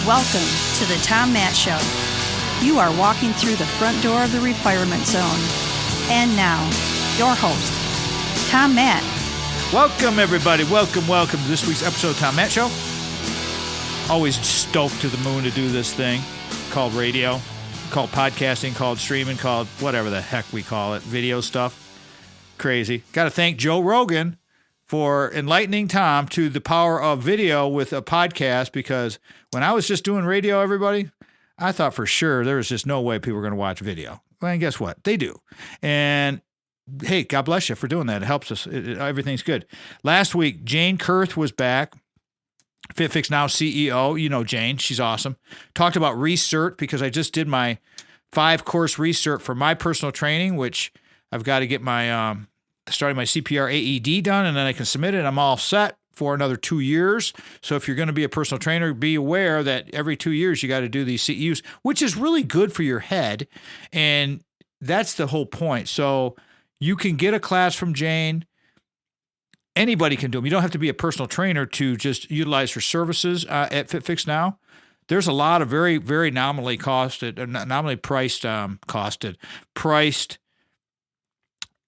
Welcome to the Tom Matt Show. You are walking through the front door of the retirement zone. And now, your host, Tom Matt. Welcome, everybody. Welcome to this week's episode of Tom Matt Show. Always stoked to the moon to do this thing called radio, called podcasting, called streaming, called whatever the heck we call it, video stuff. Crazy. Got to thank Joe Rogan for enlightening Tom to the power of video with a podcast, because when I was just doing radio, everybody, I thought for sure there was just no way people were going to watch video. Well, and guess what? They do. And hey, God bless you for doing that. It helps us. Everything's good. Last week, Jane Kurth was back, FitFix Now CEO. You know Jane. She's awesome. Talked about recert, because I just did my 5-course recert for my personal training, which I've got to get my starting my CPR AED done, and then I can submit it. I'm all set for another 2 years. So if you're going to be a personal trainer, be aware that every 2 years you got to do these CEUs, which is really good for your head. And that's the whole point. So you can get a class from Jane. Anybody can do them. You don't have to be a personal trainer to just utilize her services at FitFix Now. There's a lot of very, very nominally priced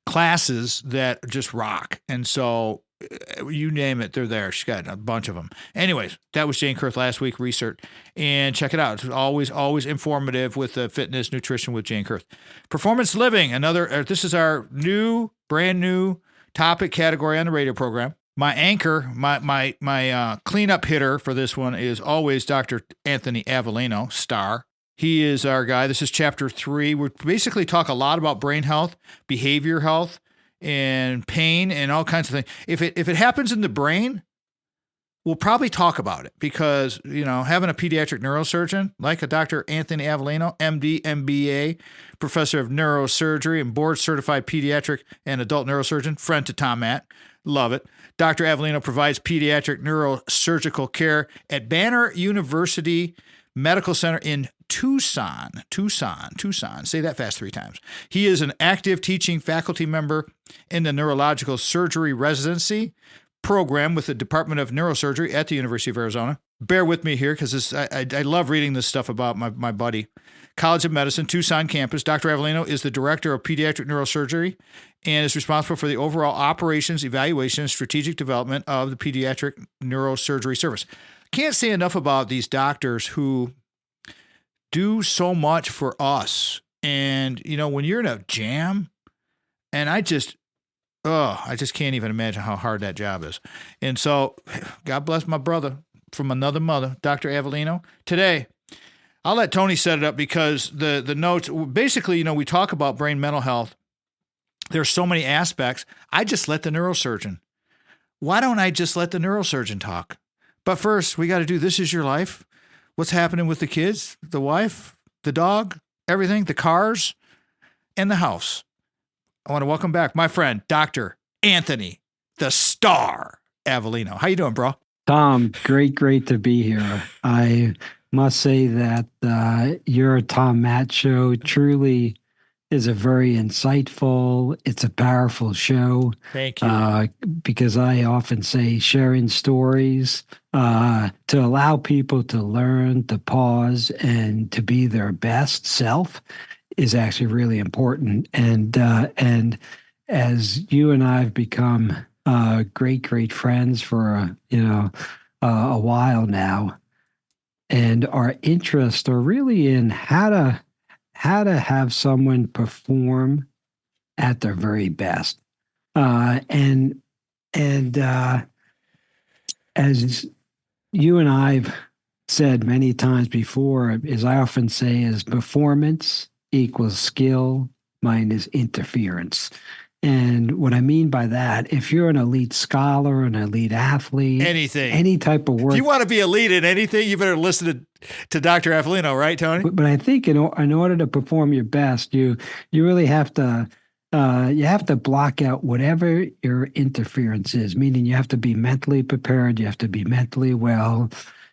classes that just rock. And so you name it, they're there. She's got a bunch of them. Anyways, that was Jane Kurth last week, Research. And check it out. It's always informative with fitness, nutrition with Jane Kurth. Performance living, this is our brand new topic category on the radio program. My anchor, my cleanup hitter for this one is always Dr. Anthony Avellino, star. He is our guy. This is chapter 3. We basically talk a lot about brain health, behavior health, and pain, and all kinds of things. If it happens in the brain, we'll probably talk about it, because, having a pediatric neurosurgeon like a Dr. Anthony Avellino, MD, MBA, professor of neurosurgery and board-certified pediatric and adult neurosurgeon, friend to Tom Matt, love it. Dr. Avellino provides pediatric neurosurgical care at Banner University Medical Center in Tucson. Say that fast 3 times. He is an active teaching faculty member in the neurological surgery residency program with the Department of Neurosurgery at the University of Arizona. Bear with me here, because I love reading this stuff about my buddy. College of Medicine, Tucson campus. Dr. Avellino is the director of pediatric neurosurgery and is responsible for the overall operations, evaluation, and strategic development of the pediatric neurosurgery service. Can't say enough about these doctors who do so much for us. And, when you're in a jam, and I just can't even imagine how hard that job is. And so, God bless my brother from another mother, Dr. Avellino. Today, I'll let Tony set it up, because the notes, basically, we talk about brain mental health. There's so many aspects. I just let the neurosurgeon. Why don't I just let the neurosurgeon talk? But first, we got to do This Is Your Life. What's happening with the kids, the wife, the dog, everything, the cars, and the house. I want to welcome back my friend, Dr. Anthony, the star, Avellino. How you doing, bro? Tom, great to be here. I must say that your Tom Matt show truly is a very insightful, it's a powerful show. Thank you. Because I often say sharing stories to allow people to learn, to pause, and to be their best self is actually really important. And as you and I have become great friends for a while now, and our interests are really in how to have someone perform at their very best. And as you and I've said many times before, as I often say, is performance equals skill minus interference. And what I mean by that, if you're an elite scholar, an elite athlete, any type of work. If you want to be elite in anything, you better listen to Dr. Avellino, right, Tony? But I think in order to perform your best, you really have to block out whatever your interference is, meaning you have to be mentally prepared, you have to be mentally well,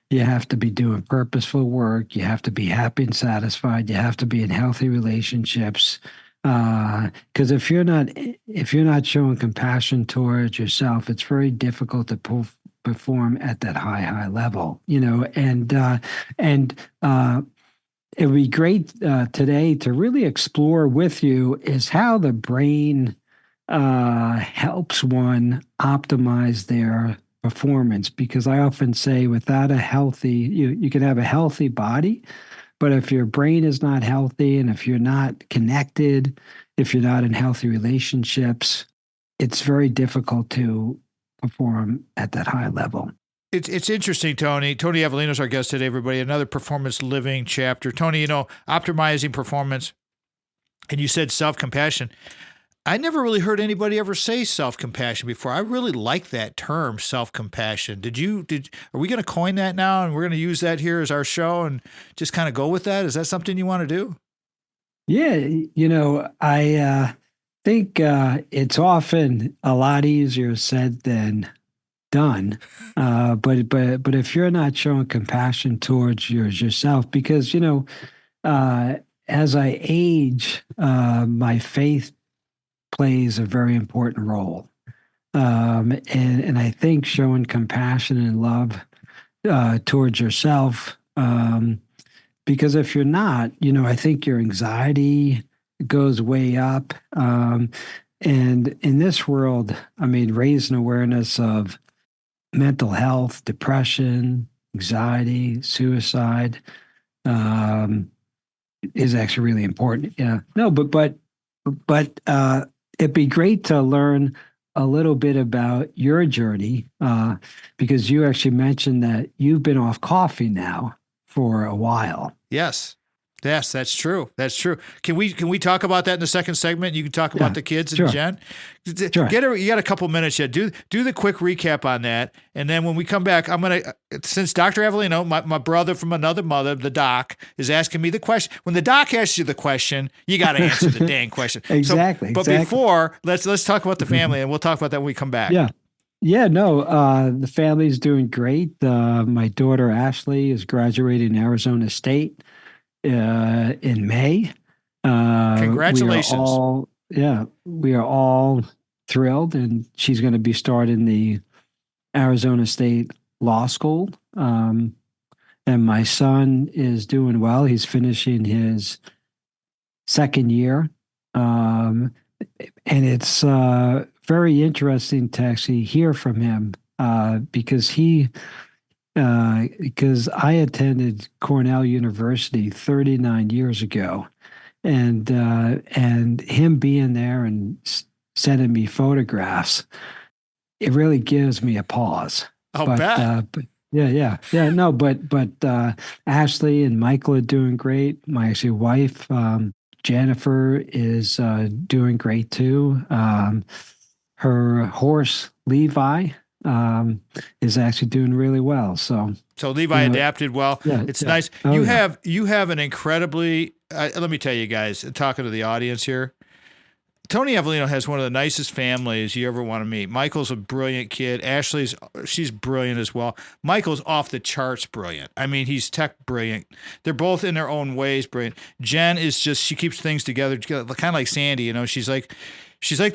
you have to be doing purposeful work, you have to be happy and satisfied, you have to be in healthy relationships. Because if you're not showing compassion towards yourself, it's very difficult to perform at that high level, and it would be great today to really explore with you is how the brain helps one optimize their performance. Because I often say without a healthy, you can have a healthy body, but if your brain is not healthy and if you're not connected, if you're not in healthy relationships, it's very difficult to perform at that high level. It's interesting, Tony. Tony Avellino is our guest today, everybody. Another performance living chapter. Tony, optimizing performance, and you said self-compassion. I never really heard anybody ever say self-compassion before. I really like that term, self-compassion. Are we going to coin that now, and we're going to use that here as our show and just kind of go with that? Is that something you want to do? Yeah, I think it's often a lot easier said than done. But if you're not showing compassion towards yourself, because, as I age, my faith plays a very important role. And I think showing compassion and love towards yourself, because if you're not, I think your anxiety goes way up. And in this world, raising awareness of mental health, depression, anxiety, suicide is actually really important. Yeah. No, but it'd be great to learn a little bit about your journey because you actually mentioned that you've been off coffee now for a while. Yes, that's true. That's true. Can we talk about that in the second segment? You can talk about the kids and Jen. Sure. You got a couple minutes yet. Do the quick recap on that, and then when we come back, since Dr. Avellino, my brother from another mother, the doc, is asking me the question. When the doc asks you the question, you got to answer the dang question. Exactly. But before, let's talk about the family, and we'll talk about that when we come back. Yeah, no, the family's doing great. My daughter Ashley is graduating Arizona State in May. Congratulations. We are all thrilled, and she's going to be starting the Arizona State Law School. And my son is doing well. He's finishing his second year. And it's very interesting to actually hear from him because I attended Cornell University 39 years ago, and him being there and sending me photographs, it really gives me a pause. Bet. But Ashley and Michael are doing great. My actually wife, Jennifer, is doing great too. Her horse, Levi, is actually doing really well. So Levi adapted well. Yeah, it's nice. You have an incredibly, let me tell you guys, talking to the audience here, Tony Avellino has one of the nicest families you ever want to meet. Michael's a brilliant kid. She's brilliant as well. Michael's off the charts brilliant. He's tech brilliant. They're both in their own ways brilliant. Jen is she keeps things together, kind of like Sandy. She's like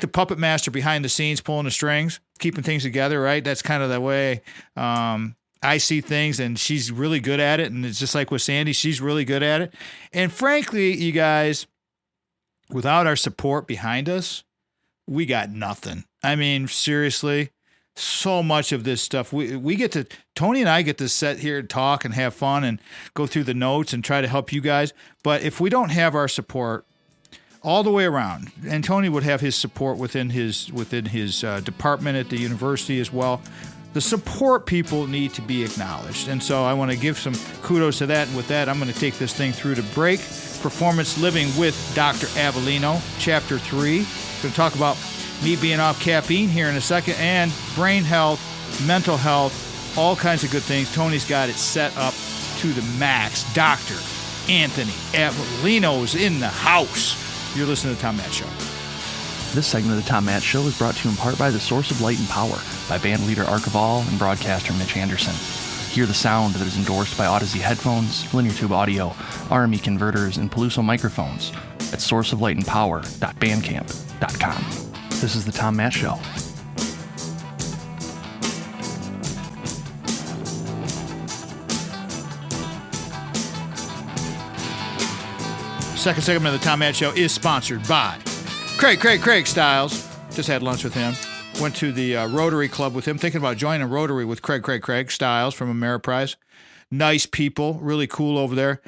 the puppet master behind the scenes, pulling the strings, keeping things together, right? That's kind of the way I see things, and she's really good at it. And it's just like with Sandy, she's really good at it. And frankly, you guys, without our support behind us, we got nothing. Seriously, so much of this stuff, Tony and I get to sit here and talk and have fun and go through the notes and try to help you guys. But if we don't have our support all the way around, and Tony would have his support within his department at the university as well, the support people need to be acknowledged. And so I want to give some kudos to that. And with that, I'm going to take this thing through to break. Performance Living with Dr. Avellino, Chapter 3. Going to talk about me being off caffeine here in a second, and brain health, mental health, all kinds of good things. Tony's got it set up to the max. Dr. Anthony Avellino's in the house. You're listening to The Tom Matt Show. This segment of The Tom Matt Show is brought to you in part by the Source of Light and Power by band leader Ark of All and broadcaster Mitch Anderson. Hear the sound that is endorsed by Odyssey headphones, linear tube audio, RME converters, and Peluso microphones at sourceoflightandpower.bandcamp.com. This is The Tom Matt Show. Second segment of the Tom Matt Show is sponsored by Craig Stiles. Just had lunch with him. Went to the Rotary Club with him, thinking about joining Rotary with Craig Stiles from Ameriprise. Nice people, really cool over there.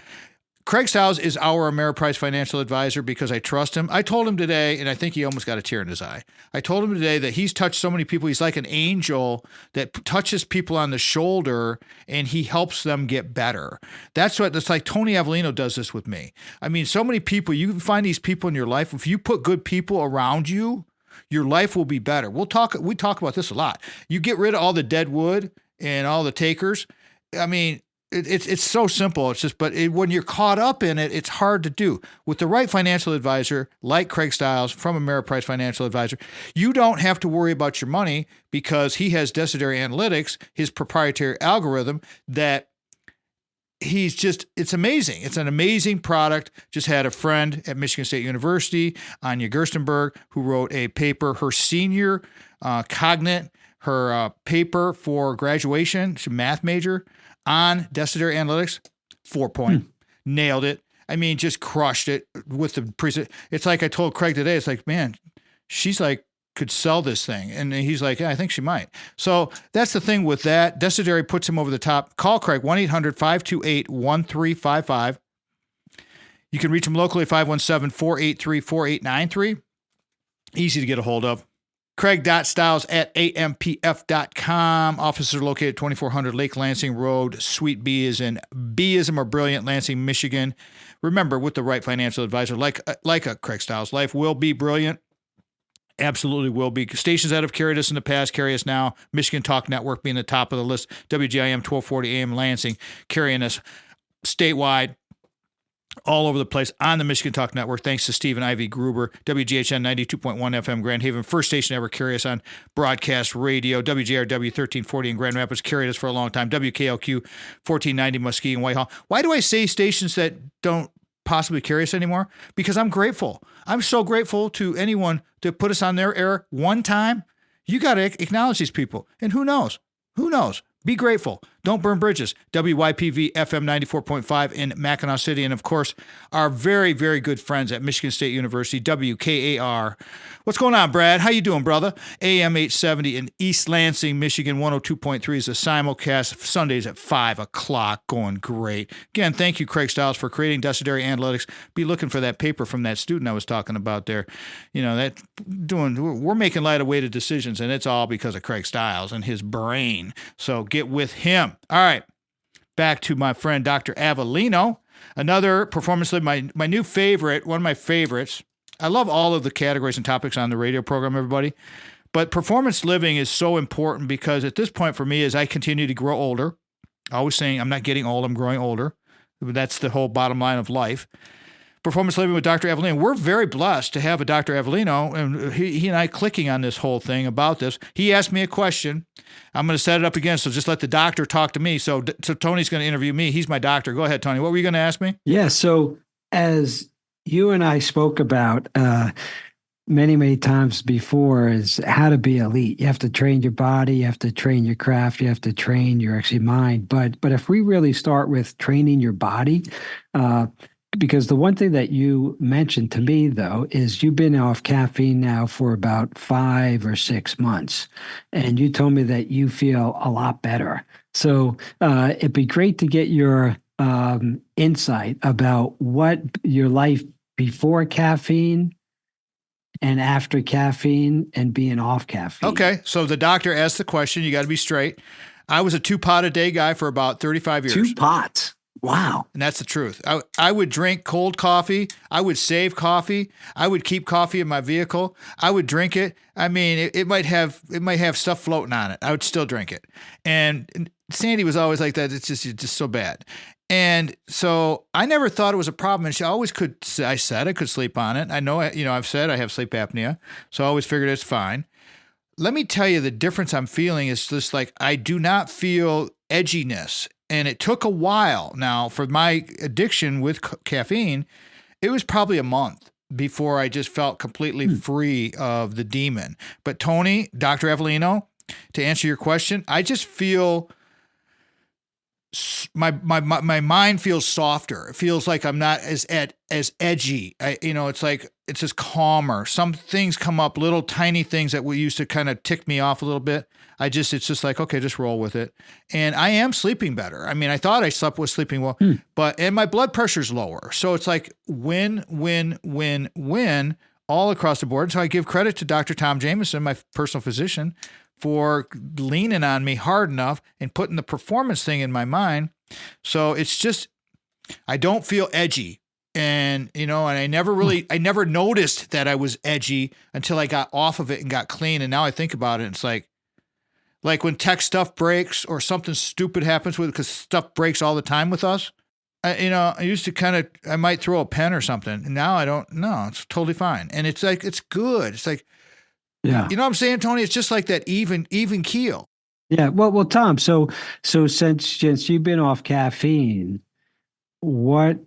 Craig Stiles is our Ameriprise financial advisor because I trust him. I told him today, and I think he almost got a tear in his eye. I told him today that he's touched so many people. He's like an angel that touches people on the shoulder and he helps them get better. That's like Tony Avellino does this with me. I mean, so many people, you find these people in your life. If you put good people around you, your life will be better. We talk about this a lot. You get rid of all the dead wood and all the takers. I mean, it's so simple. It's just, but when you're caught up in it, it's hard to do. With the right financial advisor, like Craig Stiles from Ameriprise Financial Advisor, you don't have to worry about your money because he has Desideri Analytics, his proprietary algorithm that it's amazing. It's an amazing product. Just had a friend at Michigan State University, Anya Gerstenberg, who wrote a paper, her senior cognate, her paper for graduation, she's a math major, on Desideri Analytics, 4-point, nailed it. I mean, just crushed it with the preset. It's like I told Craig today, it's like, man, she's like, could sell this thing. And he's like, yeah, I think she might. So that's the thing with that. Desideri puts him over the top. Call Craig, 1-800-528-1355. You can reach him locally at 517-483-4893. Easy to get a hold of. Craig.Stiles@ampf.com. Offices are located at 2400 Lake Lansing Road. Suite B is in Bism or Brilliant, Lansing, Michigan. Remember, with the right financial advisor, like a Craig Stiles, life will be brilliant. Absolutely will be. Stations that have carried us in the past carry us now. Michigan Talk Network being the top of the list. WGIM 1240 AM Lansing carrying us statewide. All over the place on the Michigan Talk Network, thanks to Steve and Ivy Gruber. WGHN 92.1 FM Grand Haven, first station ever carry us on broadcast radio. WJRW 1340 in Grand Rapids carried us for a long time. WKLQ 1490 Muskegon, Whitehall. Why do I say stations that don't possibly carry us anymore? Because I'm grateful. I'm so grateful to anyone to put us on their air one time. You got to acknowledge these people. And who knows? Who knows? Be grateful. Don't burn bridges. WYPV FM 94.5 in Mackinac City. And, of course, our very, very good friends at Michigan State University, WKAR. What's going on, Brad? How you doing, brother? AM 870 in East Lansing, Michigan. 102.3 is a simulcast Sundays at 5 o'clock. Going great. Again, thank you, Craig Stiles, for creating Desideri Analytics. Be looking for that paper from that student I was talking about there. You know, we're making light of weighted decisions, and it's all because of Craig Stiles and his brain. So get with him. All right, back to my friend Dr. Avellino, another performance living, my new favorite, one of my favorites. I love all of the categories and topics on the radio program, everybody, but performance living is so important because at this point for me, as I continue to grow older, always saying I'm not getting old, I'm growing older. That's the whole bottom line of life. Performance Living with Dr. Avellino. We're very blessed to have a Dr. Avellino, and he and I clicking on this whole thing about this. He asked me a question. I'm going to set it up again, so just let the doctor talk to me. So Tony's going to interview me. He's my doctor. Go ahead, Tony. What were you going to ask me? Yeah, so as you and I spoke about many, many times before is how to be elite. You have to train your body, you have to train your craft, you have to train your actually mind. But if we really start with training your body, because the one thing that you mentioned to me, though, is you've been off caffeine now for about 5 or 6 months, and you told me that you feel a lot better. So it'd be great to get your insight about what your life before caffeine and after caffeine and being off caffeine. Okay, so the doctor asked the question. You got to be straight. I was a 2-pot a day guy for about 35 years. 2 pots. Wow. And that's the truth. I would drink cold coffee. I would save coffee. I would keep coffee in my vehicle. I would drink it. I mean, it might have stuff floating on it. I would still drink it. And Sandy was always like that. It's just so bad. And so I never thought it was a problem. And she always could. I said I could sleep on it. I know, I've said I have sleep apnea. So I always figured it's fine. Let me tell you, the difference I'm feeling is just like I do not feel edginess. And it took a while. Now, for my addiction with caffeine, it was probably a month before I just felt completely free of the demon. But Tony, Dr. Avellino, to answer your question, I just feel my mind feels softer. It feels like I'm not as edgy. It's like it's just calmer. Some things come up, little tiny things that used to kind of tick me off a little bit. It's just like, okay, just roll with it. And I am sleeping better. I mean, I thought I was sleeping well, and my blood pressure's lower. So it's like win all across the board. So I give credit to Dr. Tom Jameson, my personal physician, for leaning on me hard enough and putting the performance thing in my mind. So it's just, I don't feel edgy. And, and I never noticed that I was edgy until I got off of it and got clean. And now I think about it, and it's like when tech stuff breaks or something stupid happens with it, because stuff breaks all the time with us. I used to I might throw a pen or something. And now I don't. No, it's totally fine. And it's like, it's good. It's like, yeah. You know what I'm saying, Tony? It's just like that even keel. Yeah. Well, Tom, so since you've been off caffeine, what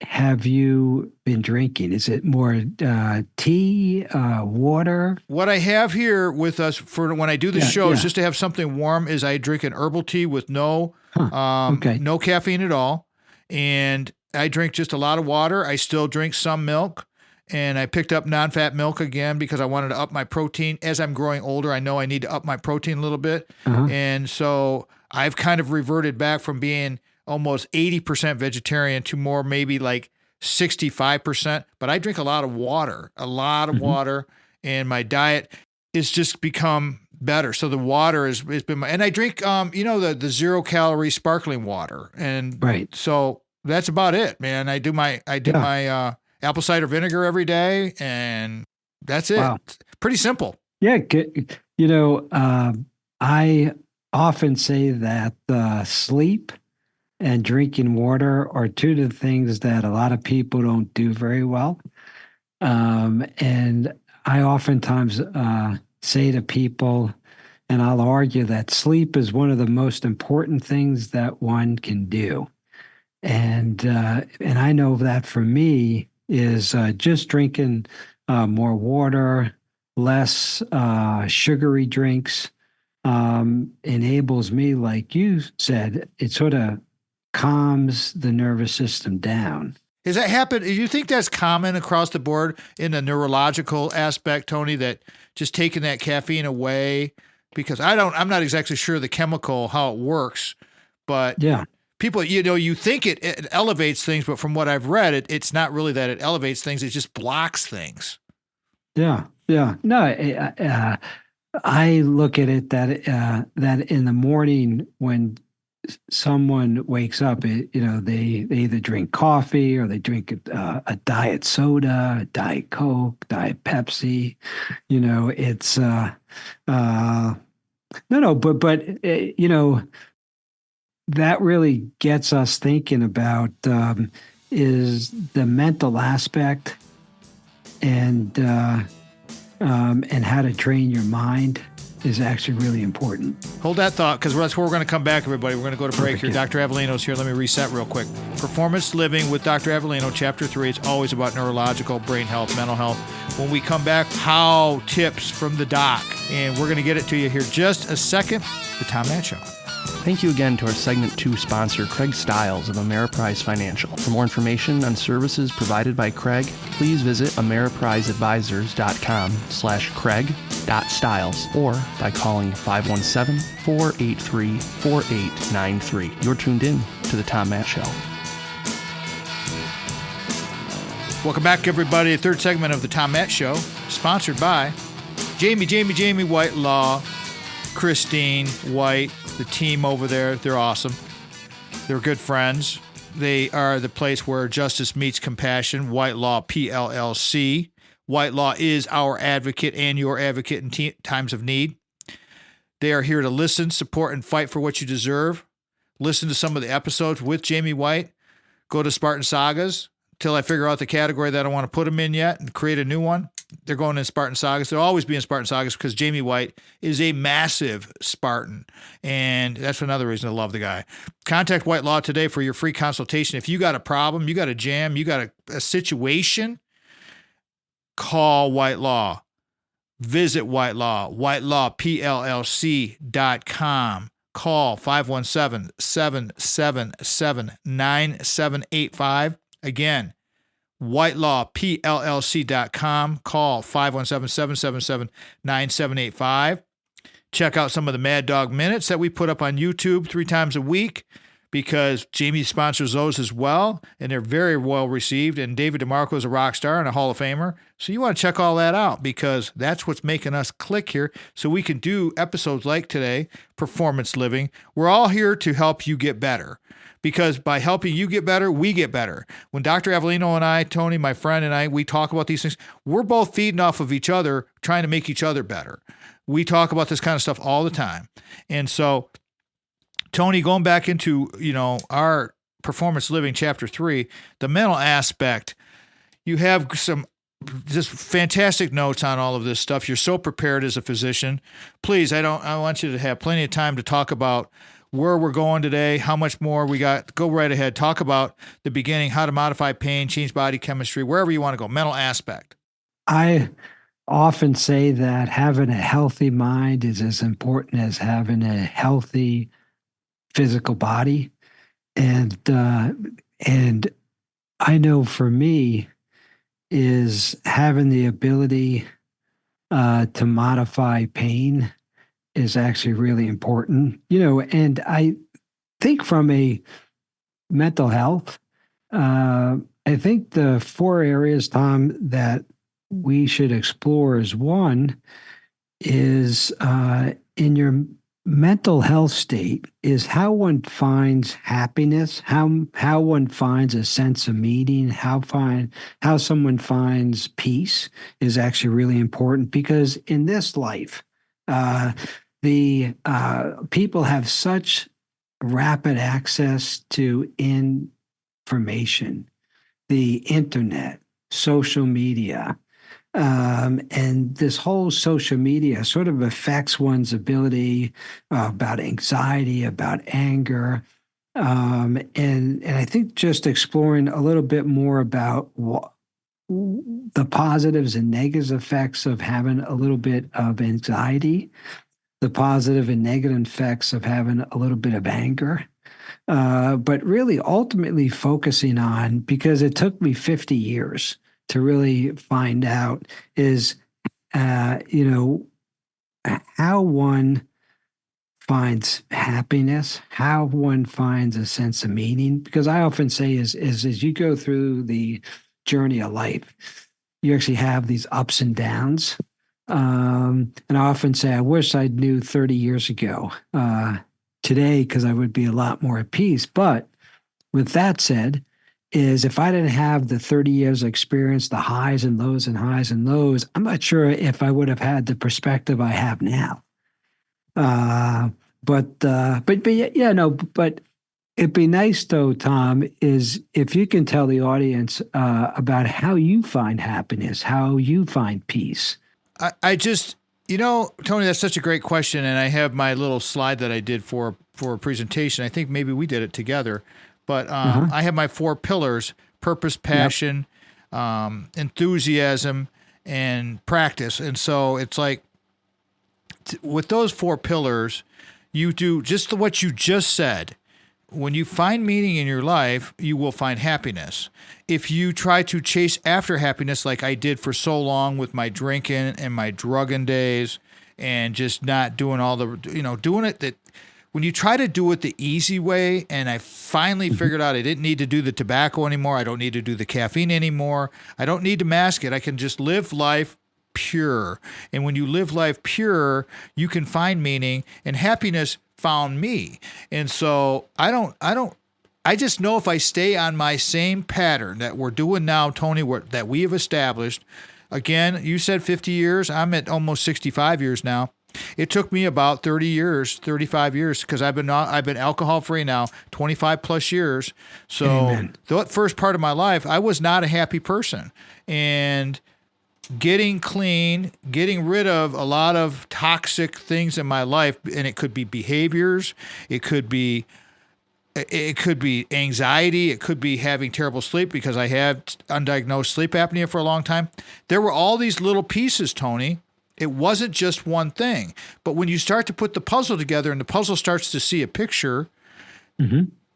have you been drinking? Is it more tea, water? What I have here with us for when I do the show is just to have something warm. Is I drink an herbal tea with no caffeine at all, and I drink just a lot of water. I still drink some milk. And I picked up non-fat milk again because I wanted to up my protein. As I'm growing older, I know I need to up my protein a little bit. And so I've kind of reverted back from being almost 80% vegetarian to more maybe like 65%. But I drink a lot of water, and my diet has just become better. So the water has been and I drink, the 0-calorie sparkling water. And so that's about it, man. I do my apple cider vinegar every day, and that's it. Wow. Pretty simple. Yeah. I often say that sleep and drinking water are two of the things that a lot of people don't do very well. And I oftentimes say to people, and I'll argue that sleep is one of the most important things that one can do. And I know that for me, is just drinking more water, less sugary drinks, enables me, like you said, it sort of calms the nervous system down. Has that happened? Do you think that's common across the board in the neurological aspect, Tony, that just taking that caffeine away? Because I'm not exactly sure the chemical, how it works, but yeah. People, you think it elevates things, but from what I've read, it's not really that it elevates things. It just blocks things. Yeah. No, I look at it that in the morning when someone wakes up, they either drink coffee or they drink a diet soda, a Diet Coke, Diet Pepsi. It's that really gets us thinking about is the mental aspect and how to train your mind is actually really important. Hold that thought, because that's where we're going to come back, everybody. We're going to go to break here. Dr. Avellino's here. Let me reset real quick. Performance Living with Dr. Avellino, Chapter 3. It's always about neurological, brain health, mental health. When we come back, how tips from the doc. And we're going to get it to you here just a second. The Tom Matt Show. Thank you again to our Segment 2 sponsor, Craig Stiles of Ameriprise Financial. For more information on services provided by Craig, please visit ameripriseadvisors.com/Craig.Stiles or by calling 517-483-4893. You're tuned in to The Tom Matt Show. Welcome back, everybody. Third segment of The Tom Matt Show, sponsored by Jamie Whitelaw, Christine White, the team over there. They're awesome. They're good friends. They are the place where justice meets compassion. Whitelaw PLLC. Whitelaw is our advocate and your advocate in times of need. They are here to listen, support, and fight for what you deserve. Listen to some of the episodes with Jamie White. Go to Spartan Sagas till I figure out the category that I want to put them in yet and create a new one. They're going in Spartan Sagas. They'll always be in Spartan Sagas because Jamie White is a massive Spartan. And that's another reason I love the guy. Contact Whitelaw today for your free consultation. If you got a problem, you got a jam, you got a situation, call Whitelaw. Visit Whitelaw, whitelawpllc.com. call 517-777-9785. Again, whitelawpllc.com. Call 517-777-9785. Check out some of the Mad Dog Minutes that we put up on YouTube 3 times a week, because Jamie sponsors those as well, and they're very well received. And David DeMarco is a rock star and a Hall of Famer. So you want to check all that out, because that's what's making us click here, so we can do episodes like today, Performance Living. We're all here to help you get better, because by helping you get better, we get better. When Dr. Avellino and I, Tony, my friend, and I, we talk about these things, we're both feeding off of each other, trying to make each other better. We talk about this kind of stuff all the time. And so, Tony, going back into, our Performance Living Chapter 3, the mental aspect, you have some just fantastic notes on all of this stuff. You're so prepared as a physician. Please, I want you to have plenty of time to talk about where we're going today, how much more we got. Go right ahead. Talk about the beginning, how to modify pain, change body chemistry, wherever you want to go, mental aspect. I often say that having a healthy mind is as important as having a healthy physical body. And I know for me is having the ability to modify pain is actually really important, and I think from a mental health, I think the 4 areas, Tom, that we should explore is one is in your mental health state is how one finds happiness, how one finds a sense of meaning, how someone finds peace is actually really important, because in this life, the people have such rapid access to information, the internet, social media. And this whole social media sort of affects one's ability about anxiety, about anger. And I think just exploring a little bit more about the positives and negative effects of having a little bit of anxiety, the positive and negative effects of having a little bit of anger. But really ultimately focusing on, because it took me 50 years to really find out, is, how one finds happiness, how one finds a sense of meaning. Because I often say is as you go through the journey of life, you actually have these ups and downs. And I often say, I wish I knew 30 years ago today, because I would be a lot more at peace. But with that said, is if I didn't have the 30 years of experience, the highs and lows and highs and lows, I'm not sure if I would have had the perspective I have now. But it'd be nice though, Tom, is if you can tell the audience about how you find happiness, how you find peace. I just, Tony, that's such a great question. And I have my little slide that I did for a presentation. I think maybe we did it together. But I have my 4 pillars: purpose, passion, enthusiasm, and practice. And so it's like, with those 4 pillars, you do just what you just said. When you find meaning in your life, you will find happiness. If you try to chase after happiness like I did for so long with my drinking and my drugging days, and just not doing all the, doing it that, when you try to do it the easy way, and I finally figured out I didn't need to do the tobacco anymore, I don't need to do the caffeine anymore, I don't need to mask it, I can just live life pure. And when you live life pure, you can find meaning, and happiness found me. And so I just know if I stay on my same pattern that we're doing now, Tony, that we have established, again, you said 50 years, I'm at almost 65 years now. It took me about 35 years, because I've been alcohol free now 25 plus years. So Amen. The first part of my life, I was not a happy person, and getting clean, getting rid of a lot of toxic things in my life, and it could be behaviors, it could be anxiety, it could be having terrible sleep, because I had undiagnosed sleep apnea for a long time. There were all these little pieces, Tony, It wasn't just one thing. But when you start to put the puzzle together and the puzzle starts to see a picture,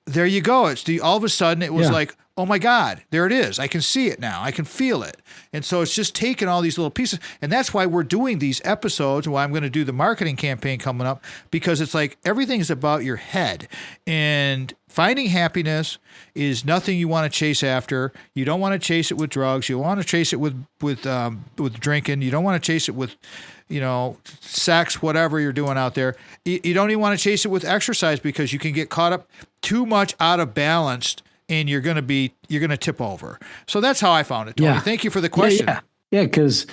there you go. All of a sudden it was like, oh my God, there it is. I can see it now. I can feel it. And so it's just taking all these little pieces. And that's why we're doing these episodes, why I'm going to do the marketing campaign coming up, because it's like everything's about your head. And finding happiness is nothing you want to chase after. You don't want to chase it with drugs. You want to chase it with drinking. You don't want to chase it with, sex, whatever you're doing out there. You don't even want to chase it with exercise, because you can get caught up too much out of balance and you're going to tip over. So that's how I found it, Tony. Yeah. Thank you for the question. Yeah, because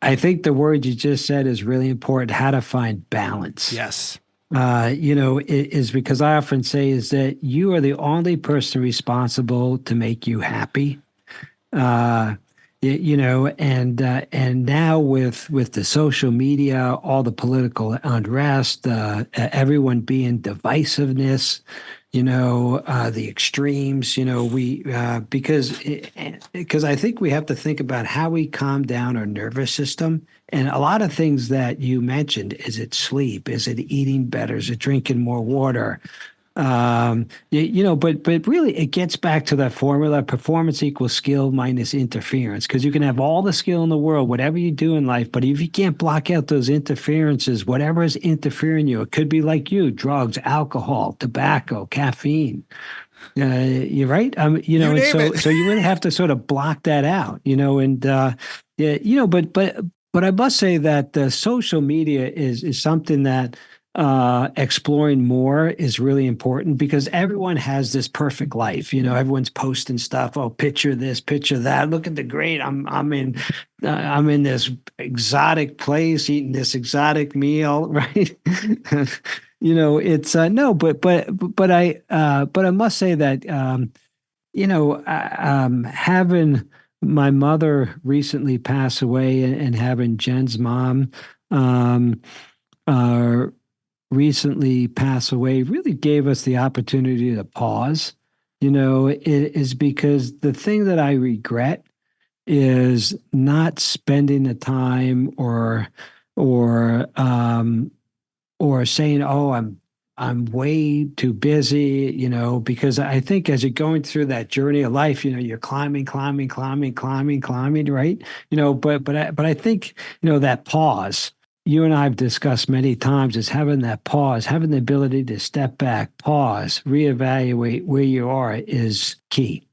I think the word you just said is really important, how to find balance. Yes. It is because I often say is that you are the only person responsible to make you happy. And now with the social media, all the political unrest, everyone being divisiveness, the extremes, because I think we have to think about how we calm down our nervous system. And a lot of things that you mentioned, is it sleep? Is it eating better? Is it drinking more water? But really it gets back to that formula: performance equals skill minus interference. Because you can have all the skill in the world, whatever you do in life, but if you can't block out those interferences, whatever is interfering you, it could be like drugs, alcohol, tobacco, caffeine. You're right. So you really have to sort of block that out, but I must say that social media is something that exploring more is really important, because everyone has this perfect life. Everyone's posting stuff. Oh, picture this, picture that. Look at the great. I'm in this exotic place eating this exotic meal, right? It's no, but I must say that having my mother recently pass away and having Jen's mom recently pass away really gave us the opportunity to pause. It is because the thing that I regret is not spending the time or saying, oh, I'm way too busy, because I think as you're going through that journey of life, you're climbing, right? But I think, that pause, you and I have discussed many times, is having that pause, having the ability to step back, pause, reevaluate where you are is key.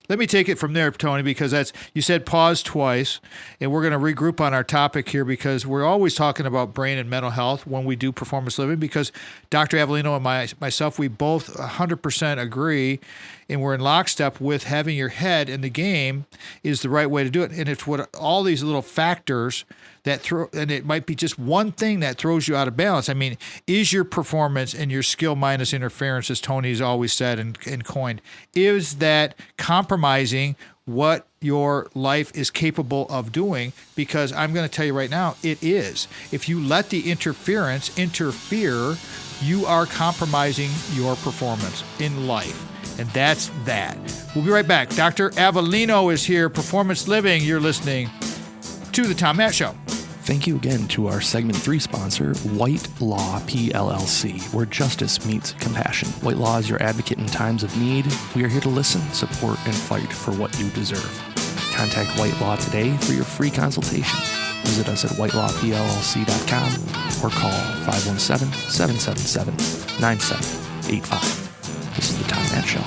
Let me take it from there, Tony, because you said pause twice, and we're going to regroup on our topic here, because we're always talking about brain and mental health when we do performance living, because Dr. Avellino and myself, we both 100% agree, and we're in lockstep with having your head in the game is the right way to do it. And it's what all these little factors and it might be just one thing that throws you out of balance. I mean, is your performance and your skill minus interference, as Tony's always said and coined, is that compromising what your life is capable of doing? Because I'm going to tell you right now, it is. If you let the interference interfere, you are compromising your performance in life. And that's that. We'll be right back. Dr. Avellino is here, Performance Living. You're listening to The Tom Matt Show. Thank you again to our segment 3 sponsor, White Law PLLC, where justice meets compassion. White Law is your advocate in times of need. We are here to listen, support, and fight for what you deserve. Contact White Law today for your free consultation. Visit us at whitelawpllc.com or call 517-777-9785. This is The Tom Matt Show.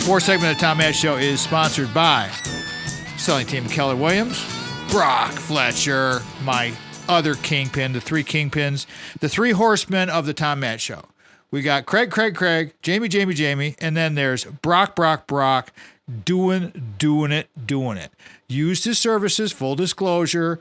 Fourth segment of the Tom Matt Show is sponsored by Selling Team Keller Williams, Brock Fletcher, my other kingpin, the 3 kingpins, the 3 horsemen of the Tom Matt Show. We got Craig, Jamie, and then there's Brock, doing it. Used his services, full disclosure.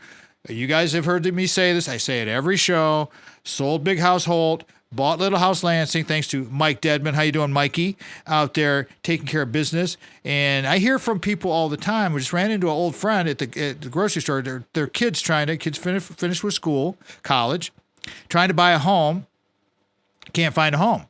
You guys have heard me say this. I say it every show. Sold Big House Holt, bought Little House Lansing, thanks to Mike Dedman. How you doing, Mikey? Out there taking care of business. And I hear from people all the time. We just ran into an old friend at the grocery store. Their kids finished with school, college, trying to buy a home. Can't find a home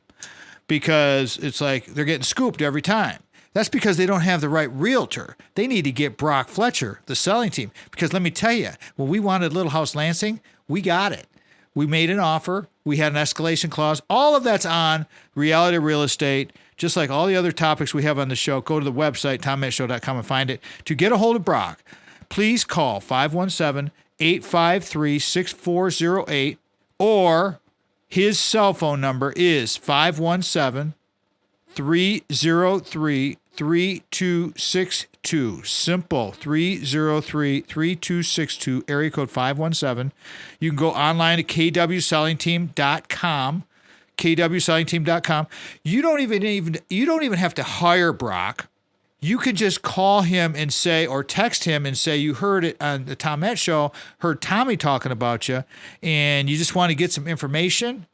because it's like they're getting scooped every time. That's because they don't have the right realtor. They need to get Brock Fletcher, the selling team. Because let me tell you, when we wanted Little House Lansing, we got it. We made an offer. We had an escalation clause. All of that's on Reality Real Estate, just like all the other topics we have on the show. Go to the website, TomMattShow.com, and find it. To get a hold of Brock, please call 517-853-6408, or his cell phone number is 517-303-3262. Simple, 303-3262, area code 517. You can go online at kwsellingteam.com, kwsellingteam.com. You don't even have to hire Brock. You can just call him and say, or text him and say, you heard it on the Tom Matt Show, heard Tommy talking about you, and you just want to get some information.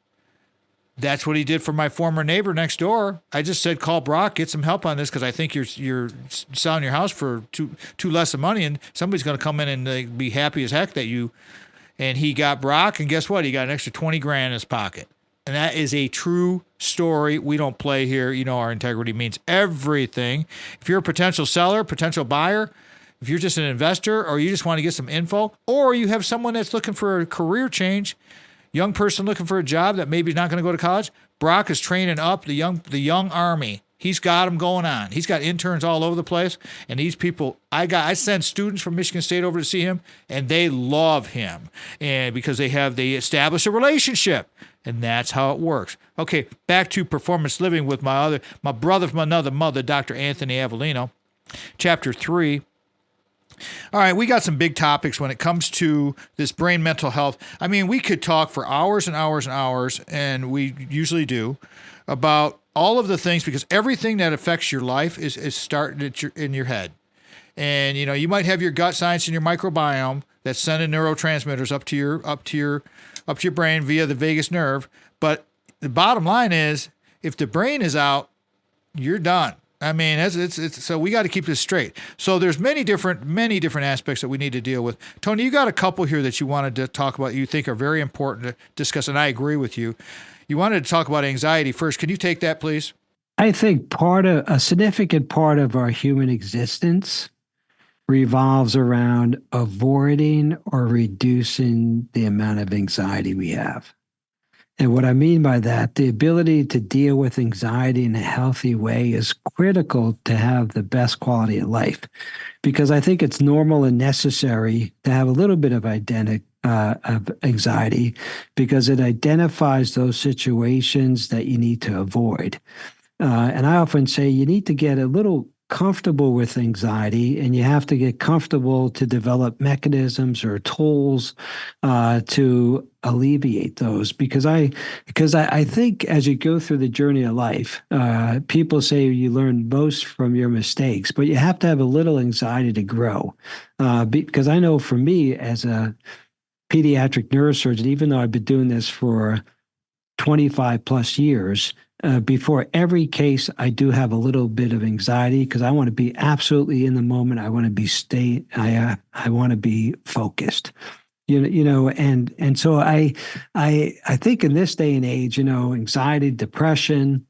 That's what he did for my former neighbor next door. I just said, call Brock, get some help on this, because I think you're selling your house for too less of money, and somebody's going to come in and be happy as heck that you. And he got Brock, and guess what? He got an extra $20,000 in his pocket. And that is a true story. We don't play here. You know, our integrity means everything. If you're a potential seller, potential buyer, if you're just an investor, or you just want to get some info, or you have someone that's looking for a career change, young person looking for a job that maybe is not going to go to college, Brock is training up the young army. He's got them going on. He's got interns all over the place, and these people, I send students from Michigan State over to see him, and they love him, and because they establish a relationship, and that's how it works. Okay, back to performance living with my brother from another mother, Dr. Anthony Avellino, chapter 3. All right, we got some big topics when it comes to this brain mental health. I mean, we could talk for hours and hours and hours, and we usually do, about all of the things, because everything that affects your life is starting in your head. And you know, you might have your gut science and your microbiome that's sending neurotransmitters up to your brain via the vagus nerve. But the bottom line is, if the brain is out, you're done. I mean, it's so we got to keep this straight. So there's many different aspects that we need to deal with. Tony, you got a couple here that you wanted to talk about, you think are very important to discuss, and I agree with you. You wanted to talk about anxiety first. Can you take that, please? I think a significant part of our human existence revolves around avoiding or reducing the amount of anxiety we have. And what I mean by that, the ability to deal with anxiety in a healthy way is critical to have the best quality of life, because I think it's normal and necessary to have a little bit of anxiety, because it identifies those situations that you need to avoid. And I often say you need to get a little comfortable with anxiety, and you have to get comfortable to develop mechanisms or tools to alleviate those. Because I think as you go through the journey of life, people say you learn most from your mistakes, but you have to have a little anxiety to grow. Because I know for me as a pediatric neurosurgeon, even though I've been doing this for 25 plus years, before every case, I do have a little bit of anxiety because I want to be absolutely in the moment. I want to be I want to be focused, and so I think in this day and age, anxiety, depression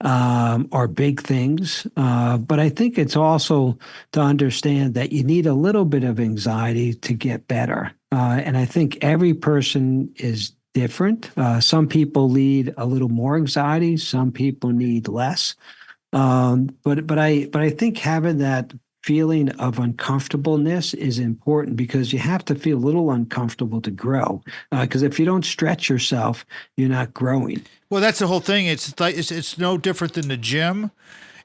are big things, but I think it's also to understand that you need a little bit of anxiety to get better, and I think every person is different. Some people need a little more anxiety. Some people need less. But I think having that feeling of uncomfortableness is important, because you have to feel a little uncomfortable to grow. Because if you don't stretch yourself, you're not growing. Well, that's the whole thing. It's no different than the gym.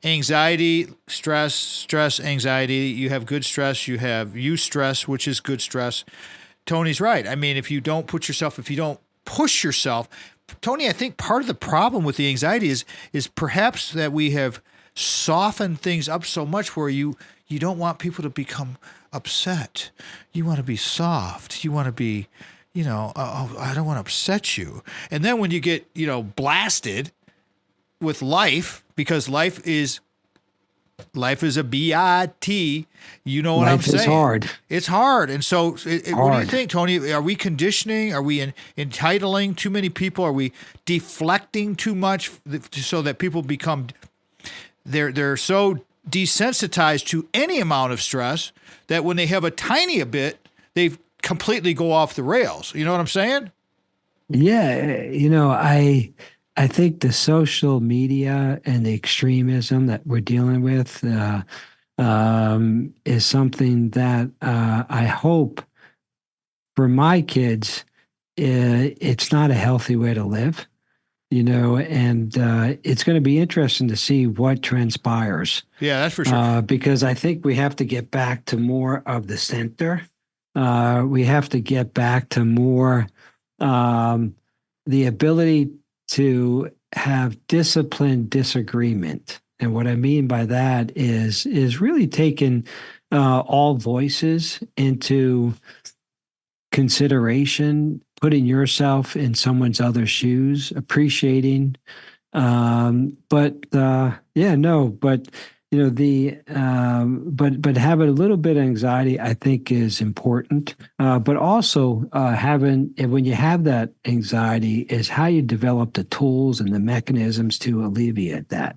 Anxiety, stress, anxiety. You have good stress. You have eustress, which is good stress. Tony's right. I mean, if you don't push yourself, Tony, I think part of the problem with the anxiety is perhaps that we have softened things up so much where you don't want people to become upset. You want to be soft. You want to be, I don't want to upset you. And then when you get, blasted with life, because life is a B-I-T. You know what I'm saying? Life is hard. It's hard. And so what do you think, Tony? Are we conditioning? Are we entitling too many people? Are we deflecting too much so that people become, they're so desensitized to any amount of stress that when they have a tiny bit, they completely go off the rails. You know what I'm saying? Yeah, I think the social media and the extremism that we're dealing with is something that I hope for my kids, it's not a healthy way to live, and it's going to be interesting to see what transpires. Yeah, that's for sure. Because I think we have to get back to more of the center. We have to get back to more the ability to have disciplined disagreement. And what I mean by that is really taking all voices into consideration, putting yourself in someone's other shoes, appreciating. But having a little bit of anxiety, I think, is important. But also when you have that anxiety, is how you develop the tools and the mechanisms to alleviate that.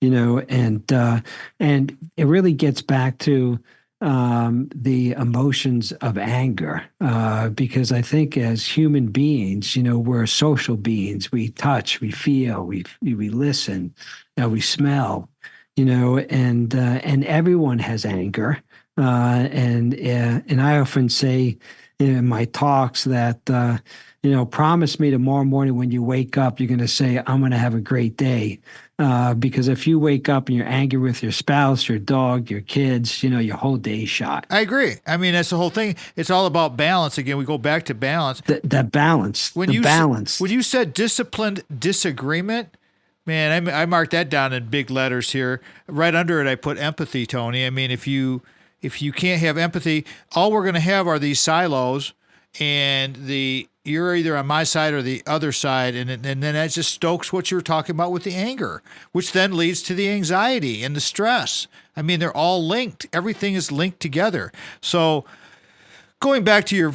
And it really gets back to the emotions of anger, because I think as human beings, we're social beings. We touch, we feel, we listen, we smell. And everyone has anger. And I often say in my talks that, promise me tomorrow morning when you wake up, you're going to say, I'm going to have a great day. Because if you wake up and you're angry with your spouse, your dog, your kids, your whole day's shot. I agree. I mean, that's the whole thing. It's all about balance. Again, we go back to balance. That balance. When you said disciplined disagreement, man, I marked that down in big letters here. Right under it, I put empathy, Tony. I mean, if you can't have empathy, all we're going to have are these silos, and you're either on my side or the other side, and then that just stokes what you're talking about with the anger, which then leads to the anxiety and the stress. I mean, they're all linked. Everything is linked together. So going back to your,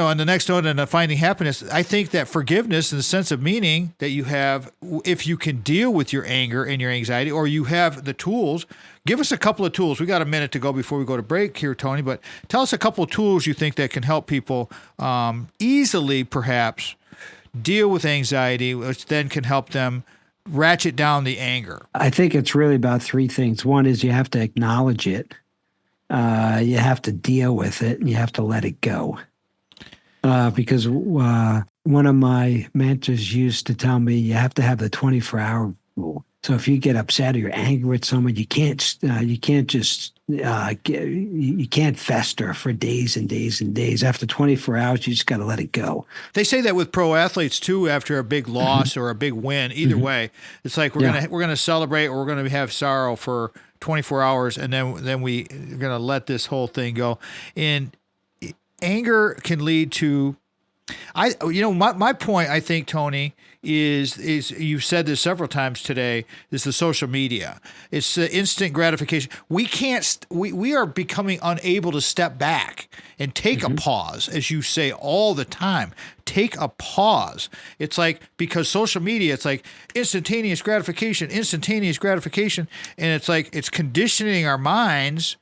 on the next note and finding happiness, I think that forgiveness and the sense of meaning that you have, if you can deal with your anger and your anxiety, or you have the tools, give us a couple of tools. We got a minute to go before we go to break here, Tony, but tell us a couple of tools you think that can help people easily, perhaps, deal with anxiety, which then can help them ratchet down the anger. I think it's really about three things. One is you have to acknowledge it. You have to deal with it, and you have to let it go. Because one of my mentors used to tell me you have to have the 24-hour rule. So if you get upset or you're angry with someone, you can't fester for days and days and days. After 24 hours, you just got to let it go. They say that with pro athletes too. After a big loss or a big win, either way, it's like we're gonna celebrate or we're gonna have sorrow for 24 hours, and then we're gonna let this whole thing go. And anger can lead to, my point, I think, Tony, is you've said this several times today, is the social media. It's the instant gratification. We are becoming unable to step back and take a pause, as you say all the time. Take a pause. It's like, because social media, it's like instantaneous gratification, and it's like it's conditioning our minds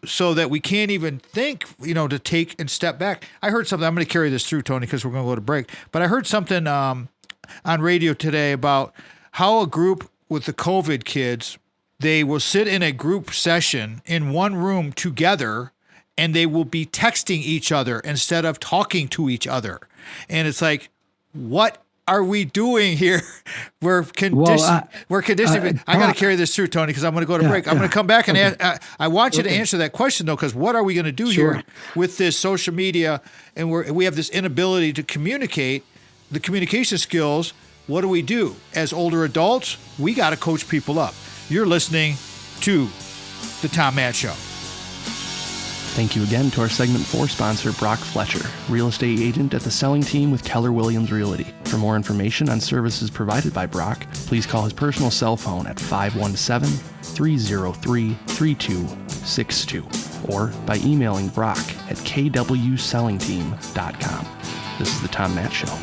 so that we can't even think, to take and step back. I heard something. I'm going to carry this through, Tony, because we're going to go to break. But I heard something on radio today about how a group with the COVID kids, they will sit in a group session in one room together, and they will be texting each other instead of talking to each other. And it's like, what are we doing here? We're conditioned. I got to carry this through, Tony, because I'm going to go to break. I'm going to come back and I want you to answer that question, though, because what are we going to do here with this social media? And we have this inability to communicate, the communication skills. What do we do? As older adults, we got to coach people up. You're listening to The Tom Matt Show. Thank you again to our segment 4 sponsor, Brock Fletcher, real estate agent at the selling team with Keller Williams Realty. For more information on services provided by Brock, please call his personal cell phone at 517-303-3262 or by emailing Brock at kwsellingteam.com. This is the Tom Matt Show.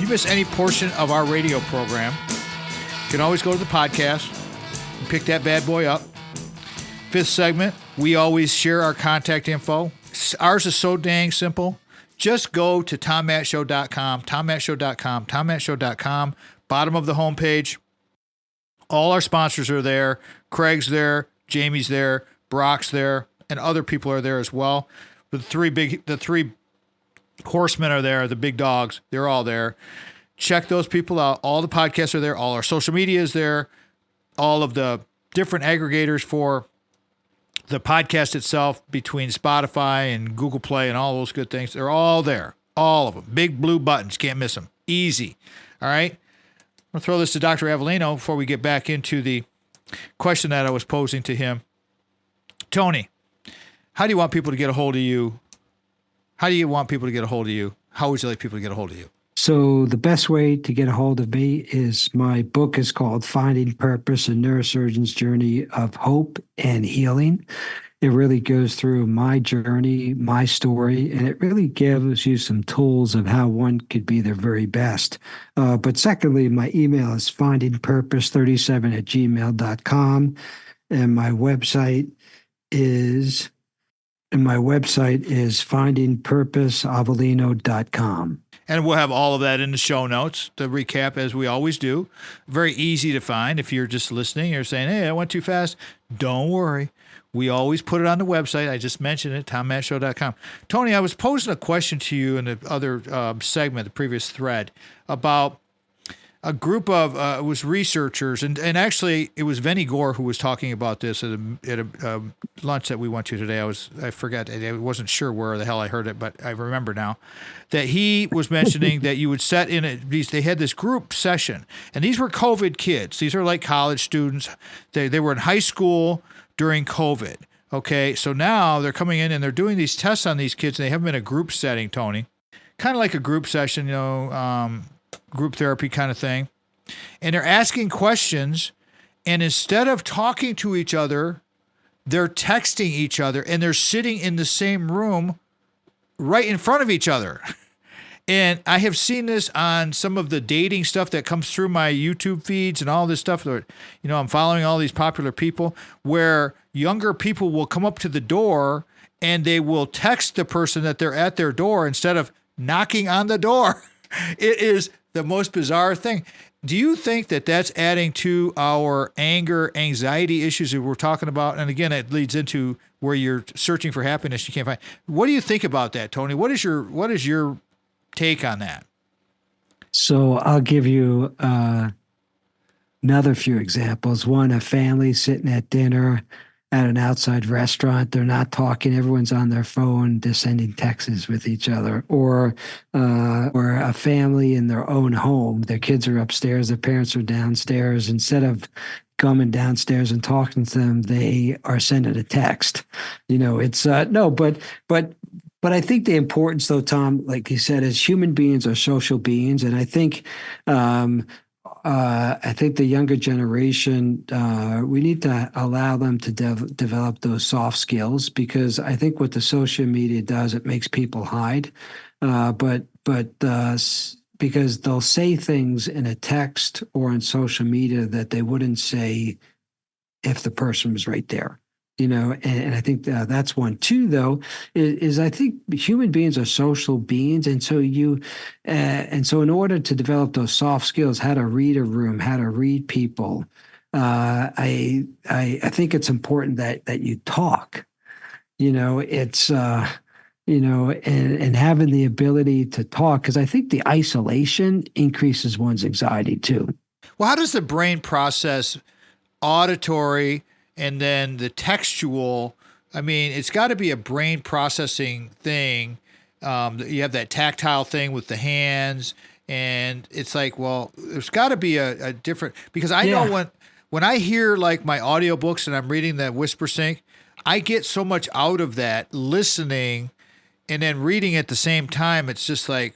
you miss any portion of our radio program, you can always go to the podcast and pick that bad boy up. Fifth segment, we always share our contact info. Ours is so dang simple. Just go to tommattshow.com, tommattshow.com, bottom of the homepage. All our sponsors are there. Craig's there, Jamie's there, Brock's there, and other people are there as well. The three horsemen are there, the big dogs. They're all there. Check those people out. All the podcasts are there. All our social media is there. All of the different aggregators for the podcast itself between Spotify and Google Play and all those good things. They're all there. All of them. Big blue buttons. Can't miss them. Easy. All right. I'm going to throw this to Dr. Avellino before we get back into the question that I was posing to him. Tony, how do you want people to get a hold of you? How do you want people to get a hold of you? How would you like people to get a hold of you? So the best way to get a hold of me is my book is called Finding Purpose, A Neurosurgeon's Journey of Hope and Healing. It really goes through my journey, my story, and it really gives you some tools of how one could be their very best. But secondly, my email is findingpurpose37@gmail.com, and my website is findingpurposeavellino.com. And we'll have all of that in the show notes to recap, as we always do. Very easy to find. If you're just listening, you're saying, hey, I went too fast. Don't worry. We always put it on the website. I just mentioned it, tommattshow.com. Tony, I was posing a question to you in the other segment, the previous thread, about a group of it was researchers, and actually it was Vinnie Gore who was talking about this at a lunch that we went to today. I forgot, I wasn't sure where the hell I heard it, but I remember now that he was mentioning that you would set in they had this group session, and these were COVID kids. These are like college students. They were in high school during COVID. Okay, so now they're coming in and they're doing these tests on these kids, and they have them in a group setting, Tony, kind of like a group session, group therapy kind of thing. And they're asking questions, and instead of talking to each other, they're texting each other, and they're sitting in the same room right in front of each other. And I have seen this on some of the dating stuff that comes through my YouTube feeds and all this stuff. I'm following all these popular people where younger people will come up to the door and they will text the person that they're at their door instead of knocking on the door. It is the most bizarre thing. Do you think that that's adding to our anger, anxiety issues that we're talking about? And again, it leads into where you're searching for happiness you can't find. What do you think about that, Tony? What is your take on that? So I'll give you another few examples. One, a family sitting at dinner at an outside restaurant. They're not talking. Everyone's on their phone. They're sending texts with each other. Or a family in their own home. Their kids are upstairs. Their parents are downstairs. Instead of coming downstairs and talking to them, they are sending a text. It's but I think the importance, though, Tom, like you said, is human beings are social beings, and I think the younger generation, we need to allow them to develop those soft skills, because I think what the social media does, it makes people hide, because they'll say things in a text or on social media that they wouldn't say if the person was right there. And I think that's one. Two, though, is I think human beings are social beings, and so in order to develop those soft skills, how to read a room, how to read people, I think it's important that you talk. It's and having the ability to talk, because I think the isolation increases one's anxiety too. Well, how does the brain process auditory and then the textual? I mean, it's got to be a brain processing thing. You have that tactile thing with the hands, and it's like, well, there's got to be a different, because I know when I hear like my audiobooks and I'm reading that Whisper Sync, I get so much out of that listening and then reading at the same time. It's just like,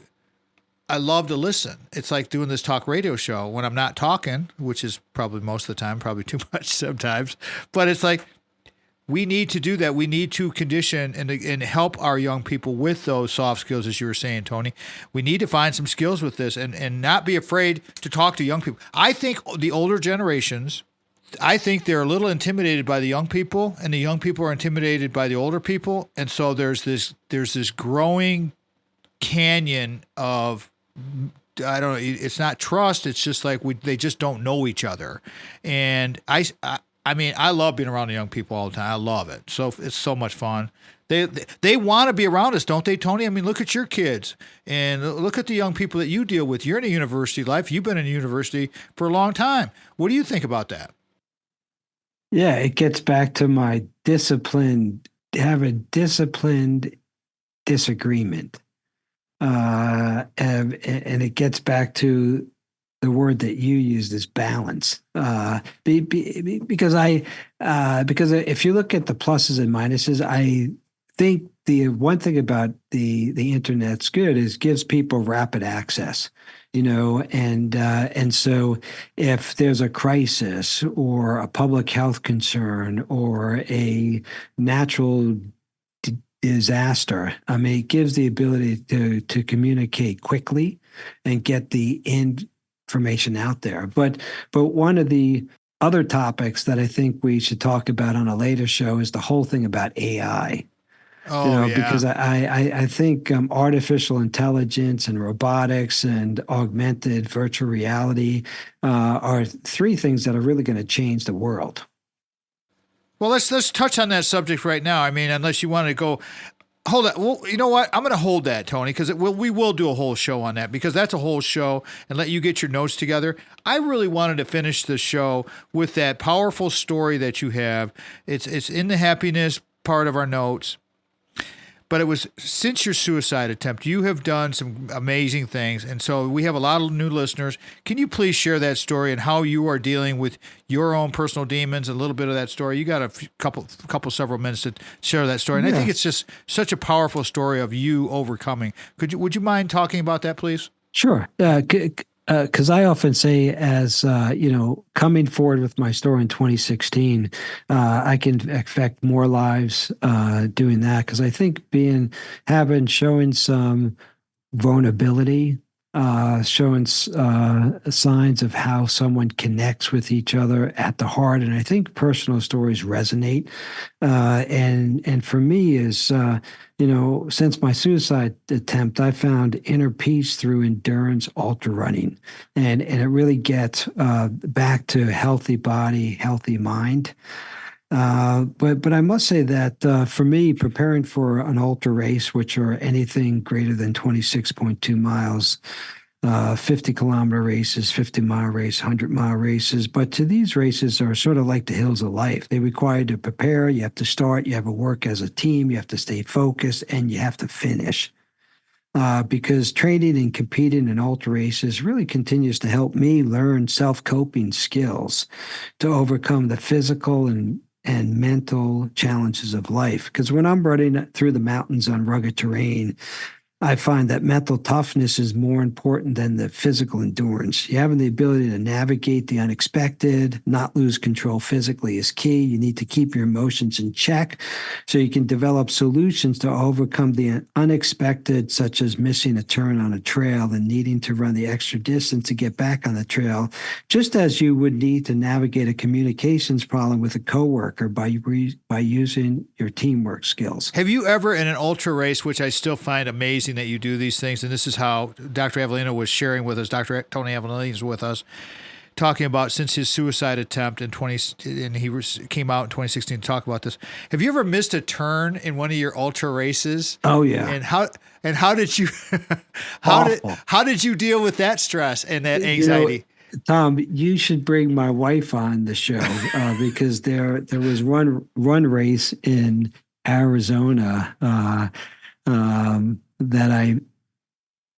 I love to listen. It's like doing this talk radio show when I'm not talking, which is probably most of the time, probably too much sometimes. But it's like we need to do that. We need to condition and help our young people with those soft skills, as you were saying, Tony. We need to find some skills with this and not be afraid to talk to young people. I think the older generations, I think they're a little intimidated by the young people, and the young people are intimidated by the older people. And so there's this growing canyon of, I don't know, it's not trust. It's just like they just don't know each other. And I mean, I love being around the young people all the time. I love it. So it's so much fun. They want to be around us, don't they, Tony? I mean, look at your kids and look at the young people that you deal with. You're in a university life. You've been in a university for a long time. What do you think about that? Yeah, it gets back to my have a disciplined disagreement. And it gets back to the word that you used is balance. Because if you look at the pluses and minuses, I think the one thing about the internet's good is gives people rapid access, and so if there's a crisis or a public health concern or a natural disaster, I mean, it gives the ability to communicate quickly and get the information out there. But one of the other topics that I think we should talk about on a later show is the whole thing about AI. Oh, yeah. Because I think artificial intelligence and robotics and augmented virtual reality are three things that are really going to change the world. Well, let's touch on that subject right now. I mean, unless you want to go, hold that. Well, you know what? I'm going to hold that, Tony, because we will do a whole show on that, because that's a whole show, and let you get your notes together. I really wanted to finish the show with that powerful story that you have. It's in the happiness part of our notes. But it was since your suicide attempt, you have done some amazing things. And so we have a lot of new listeners. Can you please share that story and how you are dealing with your own personal demons, a little bit of that story? You got a several minutes to share that story. And I think it's just such a powerful story of you overcoming. Would you mind talking about that, please? Sure. Because I often say, as coming forward with my story in 2016, I can affect more lives doing that. Because I think showing some vulnerability, showing signs of how someone connects with each other at the heart, and I think personal stories resonate. And for me is since my suicide attempt, I found inner peace through endurance ultra running, and it really gets back to healthy body, healthy mind. But I must say that for me, preparing for an ultra race, which are anything greater than 26.2 miles, 50-kilometer races, 50-mile race, 100-mile races. But to these races are sort of like the hills of life. They require you to prepare. You have to start. You have to work as a team. You have to stay focused, and you have to finish. Because training and competing in ultra races really continues to help me learn self-coping skills to overcome the physical and mental challenges of life. Because when I'm running through the mountains on rugged terrain, I find that mental toughness is more important than the physical endurance. You having the ability to navigate the unexpected, not lose control physically is key. You need to keep your emotions in check so you can develop solutions to overcome the unexpected, such as missing a turn on a trail and needing to run the extra distance to get back on the trail, just as you would need to navigate a communications problem with a coworker by using your teamwork skills. Have you ever, in an ultra race, which I still find amazing that you do these things, and this is how Dr. Avellino was sharing with us, Dr. Tony Avellino is with us, talking about since his suicide attempt in came out in 2016 to talk about this. Have you ever missed a turn in one of your ultra races? Oh yeah. And how did you how did you deal with that stress and that anxiety? Tom, you should bring my wife on the show because there was one race in Arizona that I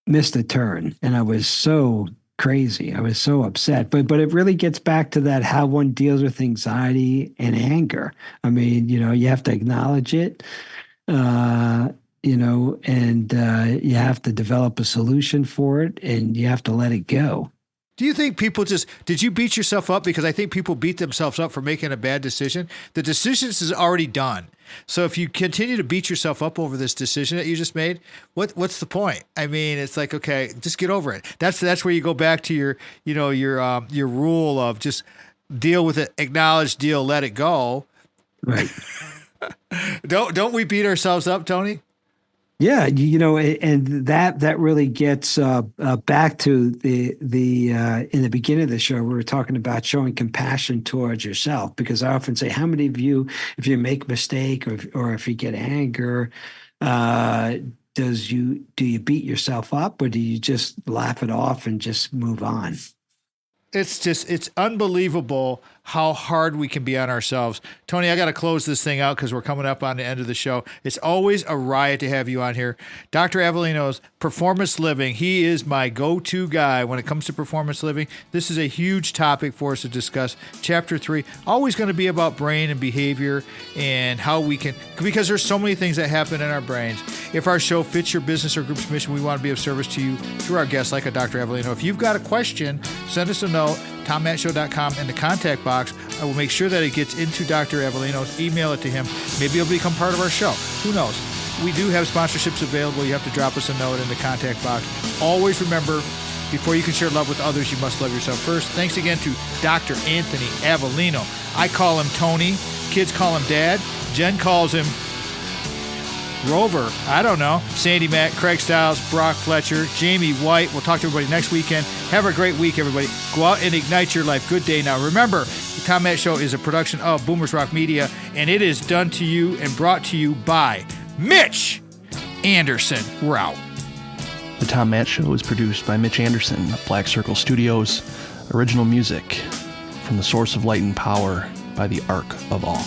missed a turn, and I was so crazy. I was so upset. But it really gets back to that, how one deals with anxiety and anger. I mean, you have to acknowledge it, and you have to develop a solution for it, and you have to let it go. Do you think people did you beat yourself up? Because I think people beat themselves up for making a bad decision. The decision is already done. So if you continue to beat yourself up over this decision that you just made, what's the point? I mean, it's like, okay, just get over it. That's where you go back to your rule of just deal with it, acknowledge, deal, let it go. Right. Don't we beat ourselves up, Tony? Yeah, and that really gets back to the in the beginning of the show, we were talking about showing compassion towards yourself, because I often say, how many of you, if you make a mistake or if you get anger, do you beat yourself up, or do you just laugh it off and just move on? It's unbelievable how hard we can be on ourselves. Tony, I got to close this thing out because we're coming up on the end of the show. It's always a riot to have you on here. Dr. Avellino's Performance Living. He is my go-to guy when it comes to performance living. This is a huge topic for us to discuss. Chapter 3, always going to be about brain and behavior and how we can, because there's so many things that happen in our brains. If our show fits your business or group's mission, we want to be of service to you through our guests like a Dr. Avellino. If you've got a question, send us a note, TomMattShow.com, in the contact box. I will make sure that it gets into Dr. Avellino's. Email it to him. Maybe it'll become part of our show. Who knows? We do have sponsorships available. You have to drop us a note in the contact box. Always remember, before you can share love with others, you must love yourself first. Thanks again to Dr. Anthony Avellino. I call him Tony. Kids call him Dad. Jen calls him Rover. I don't know. Sandy Mack, Craig Stiles, Brock Fletcher, Jamie White. We'll talk to everybody next weekend. Have a great week, everybody. Go out and ignite your life. Good day. Now, remember, the Tom Matt Show is a production of Boomers Rock Media, and it is done to you and brought to you by Mitch Anderson. We're out. The Tom Matt Show is produced by Mitch Anderson of Black Circle Studios. Original music from the Source of Light and Power by the Ark of All.